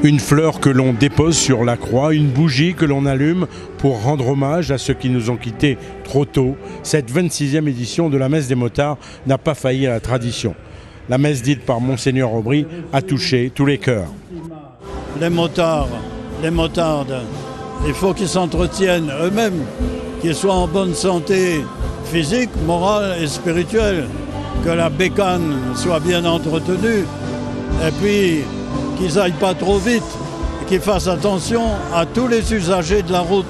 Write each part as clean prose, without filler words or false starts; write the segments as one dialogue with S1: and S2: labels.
S1: Une fleur que l'on dépose sur la croix, une bougie que l'on allume pour rendre hommage à ceux qui nous ont quittés trop tôt. Cette 26e édition de la messe des motards n'a pas failli à la tradition. La messe dite par Monseigneur Aubry a touché tous les cœurs.
S2: Les motards, les motardes, il faut qu'ils s'entretiennent eux-mêmes, qu'ils soient en bonne santé physique, morale et spirituelle, que la bécane soit bien entretenue et puis qu'ils n'aillent pas trop vite, qu'ils fassent attention à tous les usagers de la route.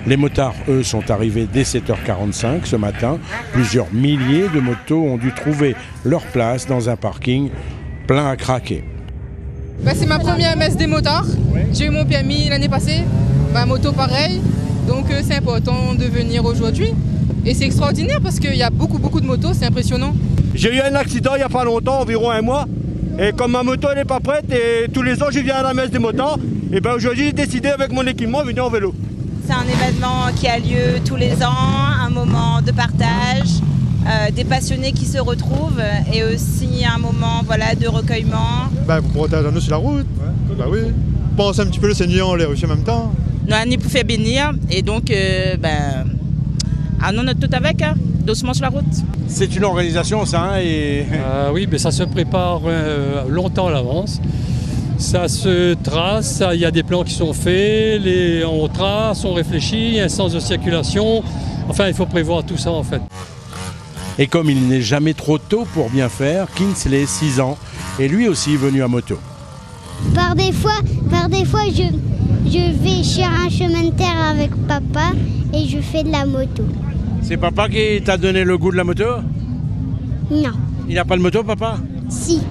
S1: Les motards, eux, sont arrivés dès 7h45 ce matin. Plusieurs milliers de motos ont dû trouver leur place dans un parking plein à craquer.
S3: C'est ma première messe des motards. J'ai eu mon permis l'année passée, ma moto pareil. Donc c'est important de venir aujourd'hui. Et c'est extraordinaire parce qu'il y a beaucoup de motos, c'est impressionnant.
S4: J'ai eu un accident il n'y a pas longtemps, environ un mois. Et comme ma moto n'est pas prête, et tous les ans je viens à la messe des motards, et ben aujourd'hui j'ai décidé avec mon équipement de venir en vélo.
S5: C'est un événement qui a lieu tous les ans, un moment de partage, des passionnés qui se retrouvent et aussi un moment de recueillement.
S6: Vous protégez nous sur la route, oui. Pense un petit peu le Seigneur, les aussi en même temps.
S7: Nous allons pour faire bénir et donc on est tout avec, doucement sur la route.
S1: C'est une organisation ça et...
S8: Oui, mais ça se prépare longtemps à l'avance. Ça se trace, il y a des plans qui sont faits, on trace, on réfléchit, il y a un sens de circulation. Enfin, il faut prévoir tout ça en fait.
S1: Et comme il n'est jamais trop tôt pour bien faire, Kingsley, 6 ans, est lui aussi venu à moto.
S9: Par des fois, je vais sur un chemin de terre avec papa et je fais de la moto.
S1: C'est papa qui t'a donné le goût de la moto?
S9: Non.
S1: Il n'a pas de moto, papa?
S9: Si.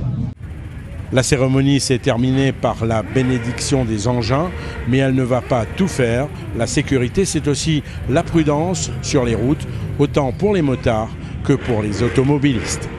S1: La cérémonie s'est terminée par la bénédiction des engins, mais elle ne va pas tout faire. La sécurité, c'est aussi la prudence sur les routes, autant pour les motards que pour les automobilistes.